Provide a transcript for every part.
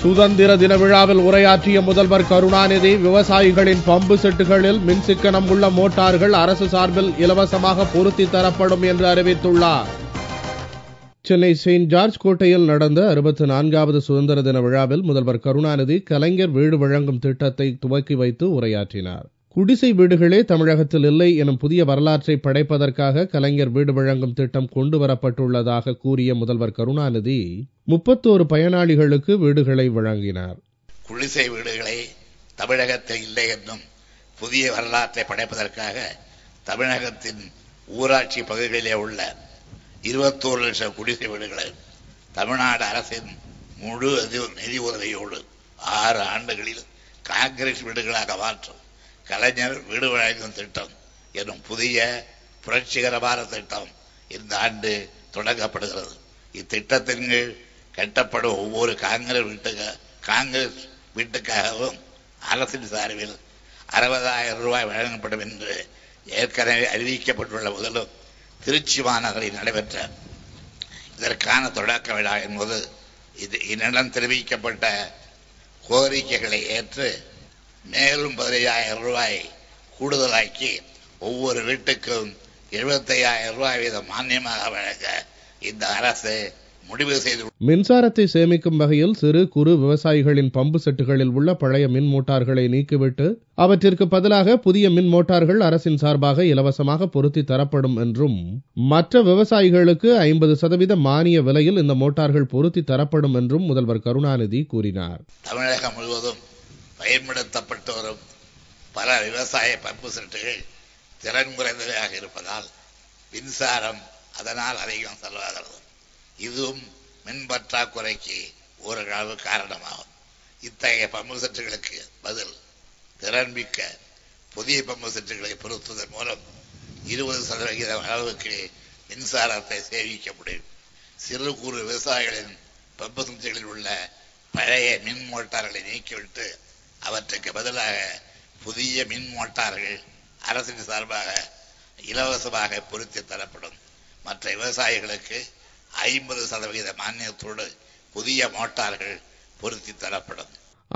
சுதந்திர தின விழாவில் உரையாற்றிய முதல்வர் கருணாநிதி விவசாயிகளின் பம்பு செட்டுகளில் மின்சிக்கனம் உள்ள மோட்டார்கள் அரசு சார்பில் இலவசமாக பொருத்தி தரப்படும் என்று அறிவித்துள்ளார். சென்னை செயின்ட் ஜார்ஜ் கோட்டையில் நடந்த 64வது சுதந்திர தின விழாவில் முதல்வர் கருணாநிதி கலைஞர் வீடு வழங்கும் திட்டத்தை துவக்கி வைத்து உரையாற்றினார். குடிசை வீடுகளே தமிழகத்தில் இல்லை எனும் புதிய வரலாற்றை படைப்பதற்காக கலைஞர் வீடு வழங்கும் திட்டம் கொண்டுவரப்பட்டுள்ளதாக கூறிய முதல்வர் கருணாநிதி 31 பயனாளிகளுக்கு வீடுகளை வழங்கினார். குடிசை வீடுகளை தமிழகத்தில் இல்லை என்னும் புதிய வரலாற்றை படைப்பதற்காக தமிழகத்தின் ஊராட்சி பகுதிகளிலே உள்ள 21 லட்சம் குடிசை வீடுகளை தமிழ்நாடு அரசின் முழு நிதி உதவியோடு 6 ஆண்டுகளில் காங்கிரஸ் வீடுகளாக மாற்றும் கலைஞர் வீடு வழங்கும் திட்டம் எனும் புதிய புரட்சிகரமான திட்டம் இந்த ஆண்டு தொடங்கப்படுகிறது. இத்திட்டத்தின் கீழ் கட்டப்படும் ஒவ்வொரு காங்கிரஸ் வீட்டுக்காகவும் அரசின் சார்பில் 60,000 ரூபாய் வழங்கப்படும் என்று ஏற்கனவே அறிவிக்கப்பட்டுள்ள முதலும் திருச்சி மாநகரில் நடைபெற்ற இதற்கான தொடக்க விழா என்பது என்னிடம் தெரிவிக்கப்பட்ட கோரிக்கைகளை ஏற்று மேலும் 15,000 ரூபாய் கூடுதலாக்கி ஒவ்வொரு வீட்டுக்கும் 75,000 ரூபாய் வீதம் மானியமாக வழங்க இந்த அரசு முடிவு செய்து மின்சாரத்தை சேமிக்கும் வகையில் சிறு குறு விவசாயிகளின் பம்பு செட்டுகளில் உள்ள பழைய மின் மோட்டார்களை நீக்கிவிட்டு அவற்றிற்கு பதிலாக புதிய மின் மோட்டார்கள் அரசின் சார்பாக இலவசமாக பொருத்தி தரப்படும் என்றும் மற்ற விவசாயிகளுக்கு 50% மானிய விலையில் இந்த மோட்டார்கள் பொருத்தி தரப்படும் என்றும் முதல்வர் கருணாநிதி கூறினார். தமிழகம் முழுவதும் பயன்படுத்தப்பட்டு வரும் பல விவசாய பம்பு செட்டுகள் திறன் குறைந்ததாக இருப்பதால் மின்சாரம் அதனால் அதிகம் செலவாகிறது. இதுவும் மின் பற்றாக்குறைக்கு ஓரளவு காரணமாகும். இத்தகைய பம்பு செட்டுகளுக்கு பதில் திறன்மிக்க புதிய பம்பு செட்டுகளை பொருத்துவதன் மூலம் 20% அளவுக்கு மின்சாரத்தை சேமிக்க முடியும். சிறு குறு விவசாயிகளின் பம்பு செட்டுகளில் உள்ள பழைய மின் மோட்டார்களை நீக்கிவிட்டு அவற்றுக்கு பதிலாக புதிய மின் மோட்டார்கள் அரசின் சார்பாக இலவசமாக பொருத்தி தரப்படும். மற்ற விவசாயிகளுக்கு 50% மானியத்தோடு புதிய மோட்டார்கள் பொருத்தி தரப்படும்.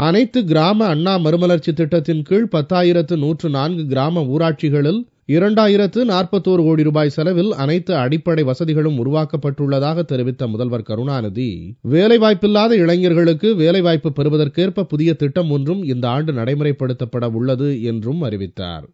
அனைத்து கிராம அண்ணா மறுமலர்ச்சி திட்டத்தின் கீழ் 10,104 கிராம ஊராட்சிகளில் 2,041 கோடி ரூபாய் செலவில் அனைத்து அடிப்படை வசதிகளும் உருவாக்கப்பட்டுள்ளதாக தெரிவித்த முதல்வர் கருணாநிதி வேலைவாய்ப்பில்லாத இளைஞர்களுக்கு வேலைவாய்ப்பு பெறுவதற்கேற்ப புதிய திட்டம் ஒன்றும் இந்த ஆண்டு நடைமுறைப்படுத்தப்பட உள்ளது என்றும் அறிவித்தார்.